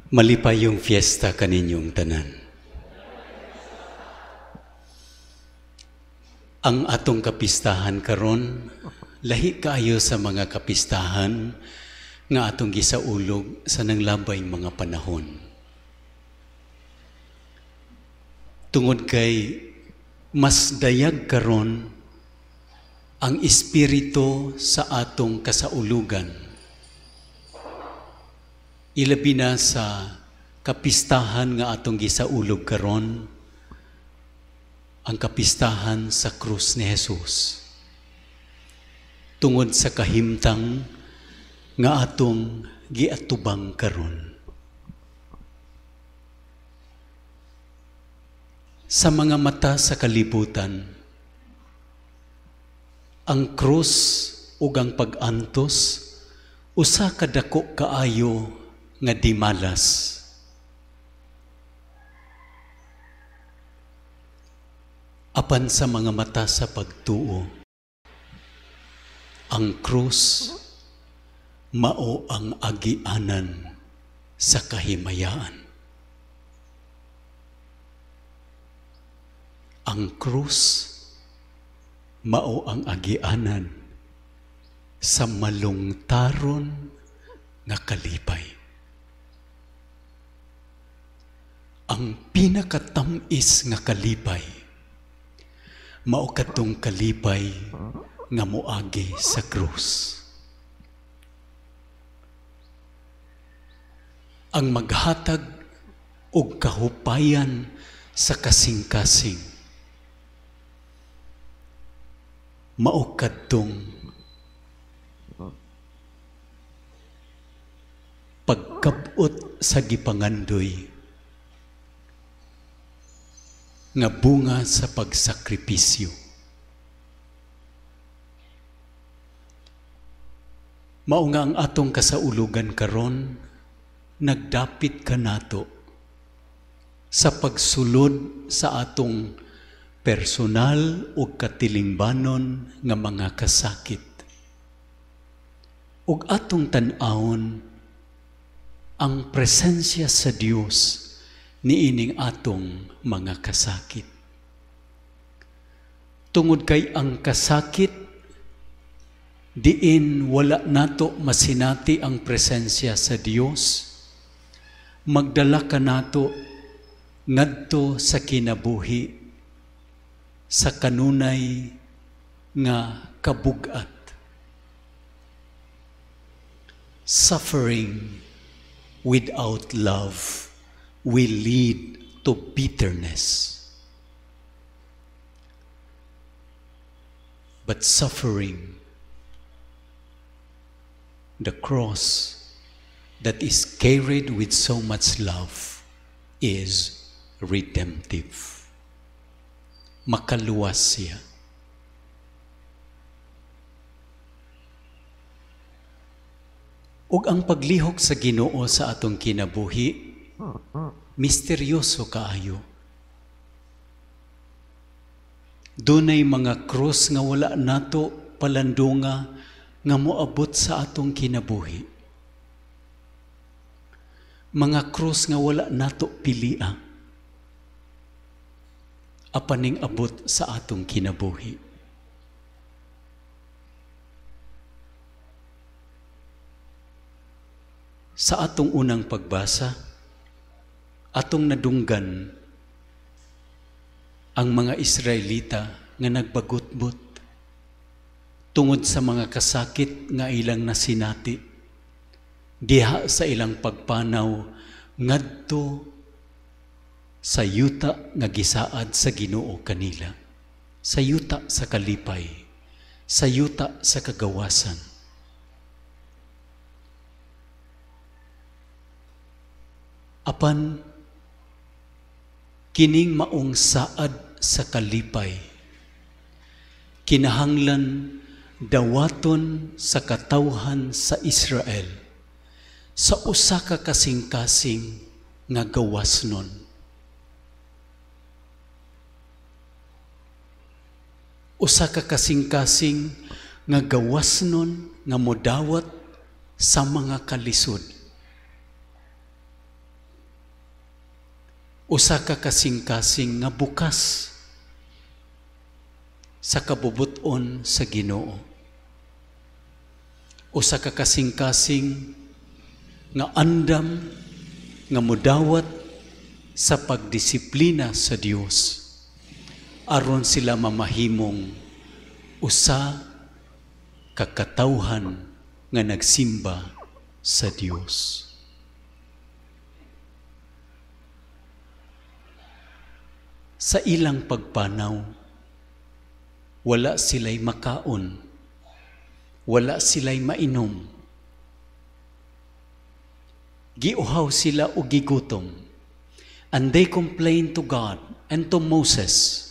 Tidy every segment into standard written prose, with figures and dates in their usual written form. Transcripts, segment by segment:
Malipay yung fiesta kaninyong tanan. Ang atong kapistahan karon lahi kaayo sa mga kapistahan nga atong gisaulog sa nanglabay mga panahon. Tungod kay mas dayag karon ang espiritu sa atong kasaulugan. Ilabi na sa kapistahan nga atong gisaulog karon, ang kapistahan sa krus ni Jesus. Tungod sa kahimtang nga atong giatubang karon. Sa mga mata sa kalibutan, ang krus ug ang pag-antos usa ka dako kaayo nga di malas. Apan sa mga mata sa pagtuo, ang krus mao ang agianan sa kahimayaan. Ang krus mao ang agianan sa malungtaron nga kalipay. Ang pinakatamis nga kalipay mao kadtong kalipay nga moagi sa krus. Ang maghatag og kahupayan sa kasing-kasing mao kadtong pagkabot sa gipangandoy nga bunga sa pagsakripisyo. Mao nga ang atong kasaulugan karon nagdapit kanato sa pagsulod sa atong personal ug katilingbanon nga mga kasakit. Ug atong tan-awon ang presensya sa Dios niining atong mga kasakit. Tungod kay ang kasakit, diin wala nato masinati ang presensya sa Dios, magdala ka nato ngadto sa kinabuhi, sa kanunay nga kabugat. Suffering without love will lead to bitterness. But suffering, the cross that is carried with so much love, is redemptive. Makaluwas siya. Ug ang paglihok sa Ginoo sa atong kinabuhi, misteryoso kaayo. Dunay mga krus nga wala nato palandunga nga moabot sa atong kinabuhi. Mga krus nga wala nato pilia. Apaning abot sa atong kinabuhi. Sa atong unang pagbasa, atong nadunggan ang mga Israelita nga nagbagutbot tungod sa mga kasakit nga ilang nasinati diha sa ilang pagpanaw ngadto sa yuta nga gisaad sa Ginoo kanila, sa yuta sa kalipay, sa yuta sa kagawasan. Apan kining maong saad sa kalipay, kinahanglan dawaton sa katawhan sa Israel sa usa ka kasing-kasing nga gawasnon. Usa ka kasing-kasing nga gawasnon nga modawat sa mga kalisod. usa ka kasing-kasing nga bukas sa kabubuton sa Ginoo. Usa ka kasing-kasing nga andam nga mudawat sa pagdisiplina sa Dios aron sila mamahimong usa ka katawhan nga nagsimba sa Dios. Sa ilang pagpanaw, wala sila'y makaon, wala sila'y mainom. Giuhaw sila o gigutom, and they complained to God and to Moses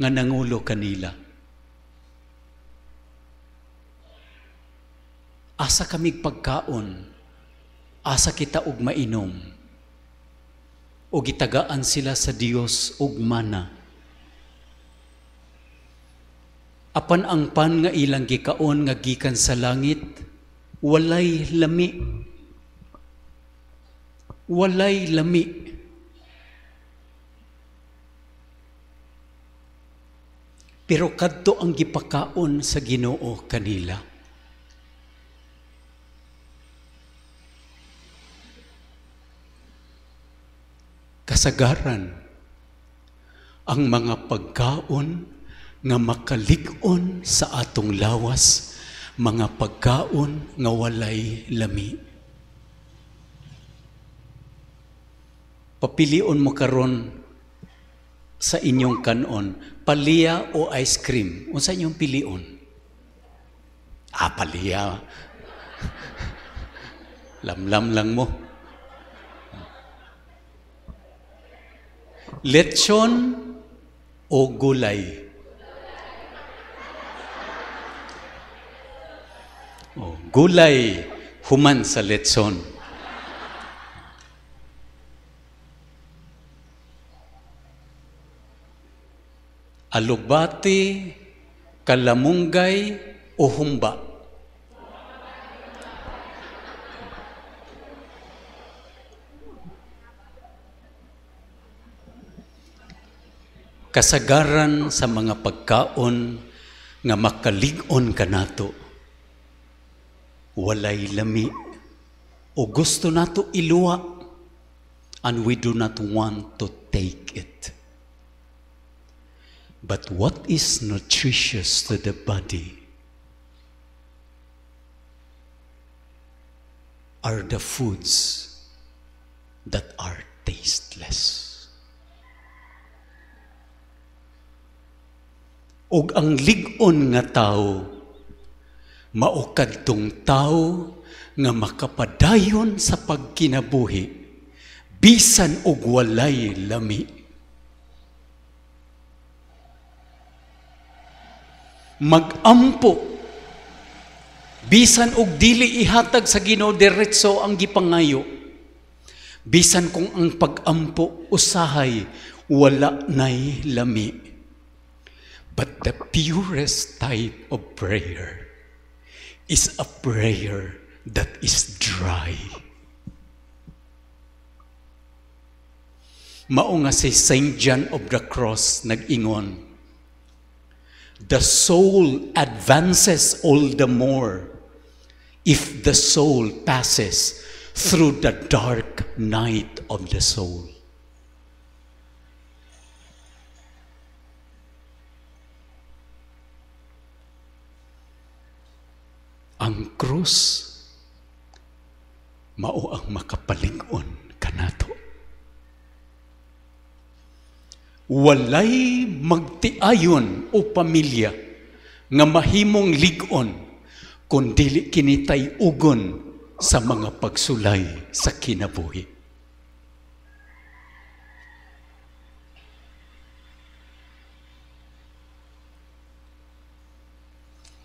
nga nangulo kanila. Asa kamig pagkaon, asa kita og mainom, o gitagaan sila sa Dios og mana. Apan ang pan nga ilang gikaon nga gikan sa langit, walay lami. Walay lami. Pero kadto ang gipakaon sa Ginoo kanila. Kasagaran ang mga pagkaon nga makalig-on sa atong lawas, mga pagkaon nga walay lami. Papilion mo karon sa inyong kanon, palya o ice cream. Unsa inyong pilion? Palya. Lamlam lang mo. Lechon o gulay? Gulay human sa lechon. Alugbati, kalamunggay o humba? Kasagaran sa mga pagkaon nga makalig-on kanato, walay lami o gusto nato iluwa, and we do not want to take it. But what is nutritious to the body are the foods that are tasteless. Og ang lig-on nga tao, maukadtong tao nga makapadayon sa pagkinabuhi, bisan og walay lami. Magampo, bisan og dili ihatag sa Ginoo diretso ang gipangayo, bisan kung ang pag-ampo usahay wala nay lami. But the purest type of prayer is a prayer that is dry. Mao nga si Saint John of the Cross nag-ingon, the soul advances all the more if the soul passes through the dark night of the soul. Ang krus, mao ang makapalig-on kanato. Walay magtiayon o pamilya nga mahimong lig-on kung dili kinitay ugon sa mga pagsulay sa kinabuhi.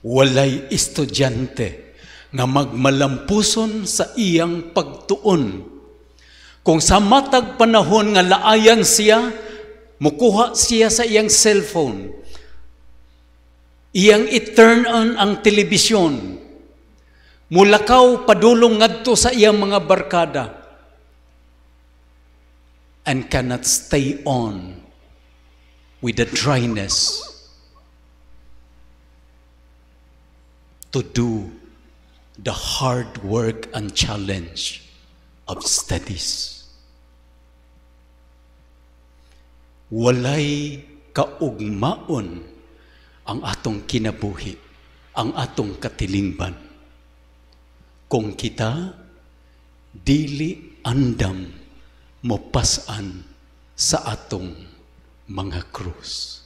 Walay estudyante nga magmalampuson sa iyang pagtuon. Kung sa matag panahon nga laayan siya, mukuha siya sa iyang cellphone, iyang i-turn on ang telebisyon, mulakaw padulong ngadto sa iyang mga barkada. and cannot stay on with the dryness to do the hard work and challenge of studies. Walay kaugmaon ang atong kinabuhi, ang atong katilingban. Kung kita dili andam mopasan sa atong mga krus.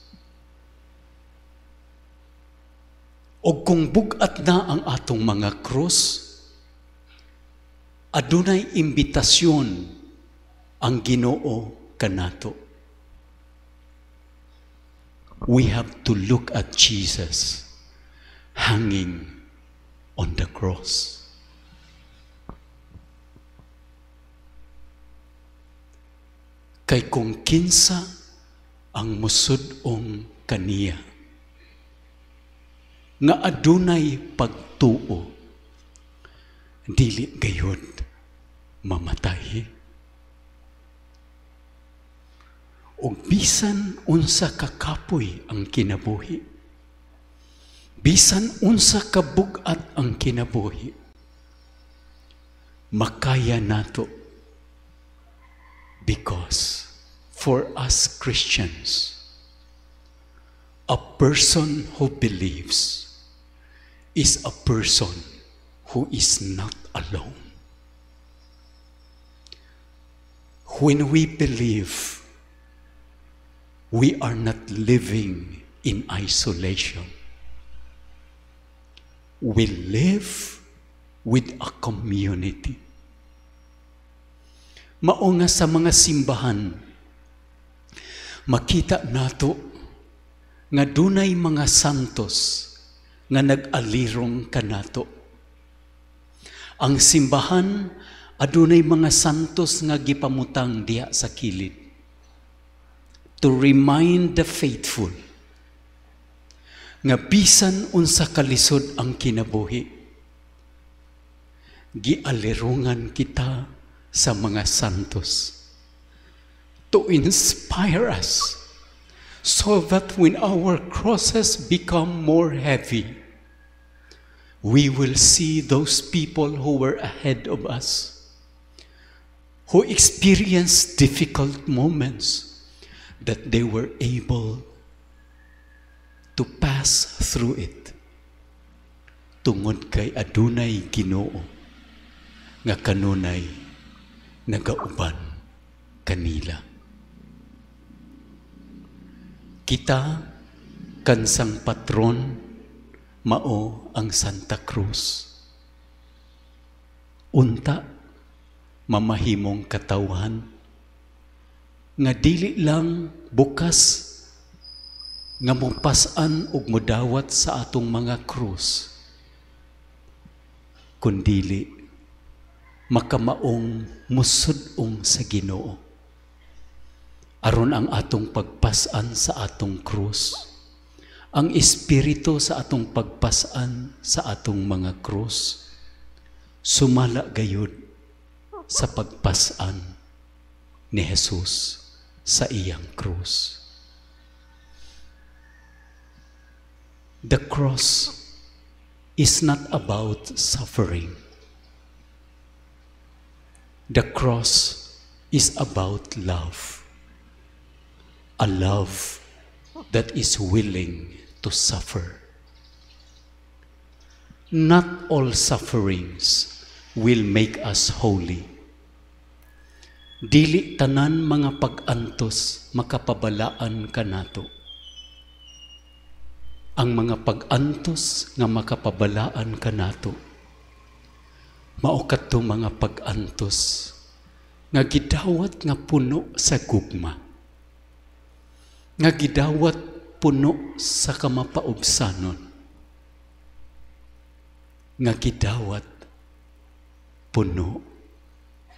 O kung bugat na ang atong mga krus, adunay imbitasyon ang Ginoo kanato. We have to look at Jesus hanging on the cross. Kay kung kinsa ang musud-ong kaniya, nga adunay pagtuo, dili gayud mamatay. O bisan unsa kakapoy ang kinabuhi, bisan unsa kabugat ang kinabuhi, makaya nato, because for us Christians, a person who believes is a person who is not alone. When we believe, we are not living in isolation. We live with a community. Mao nga sa mga simbahan, makita nato nga dunay mga santos nga nag-alirong kanato. Ang simbahan adunay mga santos nga gipamutang diha sa kilid to remind the faithful nga bisan unsa kalisod ang kinabuhi, gialirungan kita sa mga santos to inspire us so that when our crosses become more heavy, we will see those people who were ahead of us, who experienced difficult moments, that they were able to pass through it. Tungod kay adunay Ginoo nga kanunay nagauban kanila. Kita kansang patron mao ang Santa Cruz. Unta mamahimong katawhan nga dili lang bukas nga mopasan ug modawat sa atong mga krus, kundili makamaong musud-ong sa Ginoo aron ang atong pagpasan sa atong krus, ang espiritu sa atong pagpasan sa atong mga krus, sumala gayud sa pagpasan ni Jesus sa iyang krus. The cross is not about suffering. The cross is about love. A love that is willing to suffer. Not all sufferings will make us holy. Dili tanan mga pag-antos makapabalaan kanato. Ang mga pag-antos nga makapabalaan kanato, mao kadto mga pag-antos nga gidawat nga puno sa gugma, nga gidawat puno sa kamapaubsanon, nga gidawat puno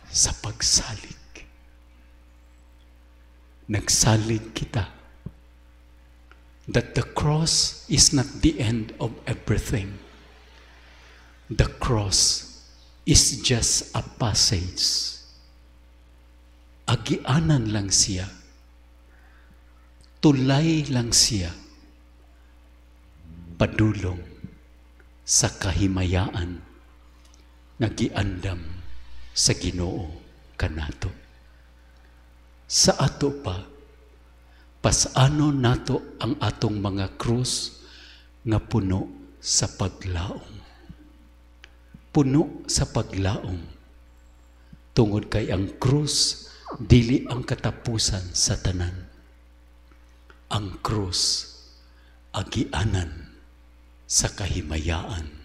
sa pagsalig. Nagsalig kita that the cross is not the end of everything. The cross is just a passage agianan lang siya, tulay lang siya, padulong sa kahimayaan nga giandam sa Ginoo kanato. Sa ato pa, pasano nato ang atong mga krus nga puno sa paglaom. Puno sa paglaom. Tungod kay ang krus, dili ang katapusan sa tanan. Ang krus, agianan sa kahimayaan.